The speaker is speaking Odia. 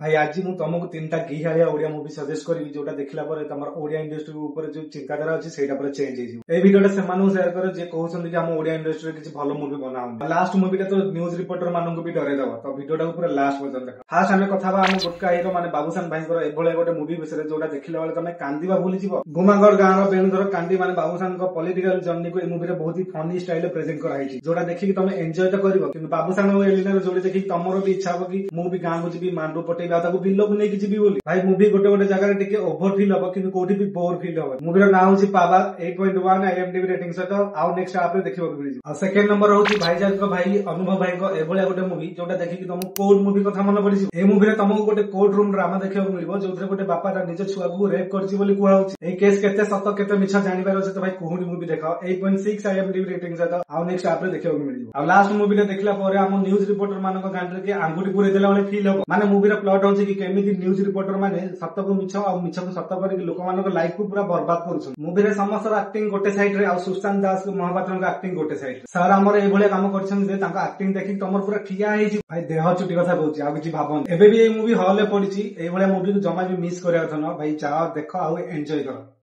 भाई आज ମୁଁ ତମକୁ ତିନିଟା ଗିହାଳିଆ ଓଡିଆ ମୁଭି ସଜେଷ୍ଟ କରିବି ଯୋଉଟା ଦେଖିଲା ପରେ ତମର ଓଡିଆ ଇଣ୍ଡଷ୍ଟ୍ରି ଉପରେ ଯୋଉ ଚିନ୍ତାଧାରା ଅଛି ସେଇଟା ପୁରା ଚେଞ୍ଜ ହେଇଯିବ। ଏଇ ଭିଡିଓଟା ସେମାନଙ୍କୁ ସେୟାର କର ଯିଏ କହୁଛନ୍ତି ଯେ ଆମ ଓଡିଆ ଇଣ୍ଡଷ୍ଟ୍ରିରେ କିଛି ଭଲ ମୁଭି ବନାଉନି। ଲାଷ୍ଟ ମୁଭିଟା ତ ନ୍ୟୁଜ ରିପୋର୍ଟର ମାନଙ୍କୁ ବି ଡରେଇଦବ। ତ ଭିଡିଓଟାକୁ ପୁରା ଲାଷ୍ଟ ପର୍ଯ୍ୟନ୍ତ ଦେଖ। ଫାର୍ଷ୍ଟ ଆମେ କଥା ହବା ଆମ ଗୁଟକା ହିରୋ ମାନେ ବାବୁସାନ ଭାଇଙ୍କର ଏଭଳିଆ ଗୋଟେ ମୁଭି ବିଷୟରେ ଯୋଉଟା ଦେଖିଲା ବେଳେ ତମେ କାନ୍ଦିବା ଭୁଲିଯିବ। ଗୁମାଗଡ ଗାଁର ବେଣୁଧର କାନ୍ଦି ମାନେ ବାବୁସାନଙ୍କ ପଲିଟିକାଲ ଜର୍ଣ୍ଣିକୁ ଏଇ ମୁଭିରେ ବହୁତ ହି ଫନି ଷ୍ଟାଇଲରେ ପ୍ରେଜେଣ୍ଟ କରାଯାଇଛି ଯୋଉଟା ଦେଖିକି ତମେ ଏନ୍ଜୟ ତ କରିବ କିନ୍ତୁ ବାବୁସାନ ଓ ଏଲିନାର ଯୋଡି ଦେଖିକି ତମର ବି ଇଚ୍ଛା ହବ କି ମୁଁ ବି ଗାଁକୁ ଯିବି ମାଣ୍ଡୁ ପଟେଇବା ତାକୁ ବିଲକୁ ନେଇକି ଯିବି ବୋଲି। ଭାଇ ମୁଭି ଗୋଟେ ଗୋଟେ ଜାଗାରେ ଟିକେ ଓଭର ଫିଲ୍ ହବ କିନ୍ତୁ କୋଉଠି ବି ବୋର ଫିଲ୍ ହବ। ମୁଭିର ନାଁ ହଉଛି ପାୱାର 8.1 IMDb ରେଟିଂ ସହିତ ଆଉ ନେକ୍ସଟ ଆପରେ ଦେଖିବାକୁ ମିଳିଯିବ। ଆଉ ସେକେଣ୍ଡ ନମ୍ବର ହଉଛି ଭାଇଜାନଙ୍କ ଭାଇ ଅନୁଭବ ଭାଇଙ୍କ ଏଭଳିଆ ଗୋଟେ ମୁଭି ଯୋଉଟା ଦେଖିକି ତମକୁ କୋର୍ଟ ମୁଭି କଥା ମନେ ପଡିଯିବ। ଏଇ ମୁଭିରେ ତମକୁ ଗୋଟେ କୋର୍ଟ ରୁମ ଡ୍ରାମା ଦେଖିବାକୁ ମିଳିବ ଯୋଉଥିରେ ଗୋଟେ ବାପା ତା ନିଜ ଛୁଆକୁ ରେପ୍ କରିଛି ବୋଲି କୁହାଯାଉଛି। ଏଇ କେସ୍ କେତେ ସତ କେତେ ମିଛ ଜାଣିବାର ଅଛି ତ ଭାଇ କୁହୁଡି ମୁଭି ଦେଖ 8.6 IMDb ରେଟିଂ ସହିତ ଆଉ ନେକ୍ସଟ ଆପରେ ଦେଖିବାକୁ ମିଳିଯିବ। ଆଉ ଲାଷ୍ଟ ମୁଭିଟା ଦେଖିଲା ପରେ ଆମ ନ୍ୟୁଜ ରିପୋର୍ଟର ମାନଙ୍କ ଗାଣ୍ଡରେ କି ଆଙ୍ଗୁଠି ପୁରେଇ ଦେଲା ଭଳି ଫିଲ୍ ହବ। ମାନେ ମୁଭିର ପ୍ଲଟ ହଉଛି କି କେମିତି ନ୍ୟୁଜ ରିପୋର୍ଟର ମାନେ ସତକୁ ମିଛ ଆଉ ମିଛକୁ ସତ କରିକି ଲୋକମାନଙ୍କ ଲାଇଫ କୁ ପୁରା ବର୍ବାଦ କରୁଛନ୍ତି। ମୁଭିରେ ସମସ୍ତର ଆକ୍ଟିଂ ଗୋଟେ ସାଇଡ ରେ ଆଉ ସୁଶାନ୍ତ ଦାସ ମହାପାତ୍ରଙ୍କ ଆକ୍ଟିଂ ଗୋଟେ ସାଇଡ ରେ। ସାର୍ ଆମର ଏଇଭଳିଆ କାମ କରିଛନ୍ତି ଯେ ତାଙ୍କ ଆକ୍ଟିଂ ଦେଖିକି ତମର ପୁରା ଠିଆ ହେଇଯିବ। ଭାଇ ଦେହ ଚୁଟି କଥା କହୁଛି ଆଉ କିଛି ଭାବନି। ଏବେ ବି ଏଇ ମୁଭି ହଲ ରେ ପଡିଛି। ଏଇଭଳିଆ ମୁଭିକୁ ଜମା ବି ମିସ୍ କରିବା କଥା ନୁହଁ। ଭାଇ ଯାଅ ଦେଖ ଆଉ ଏନ୍ଜୟ କର।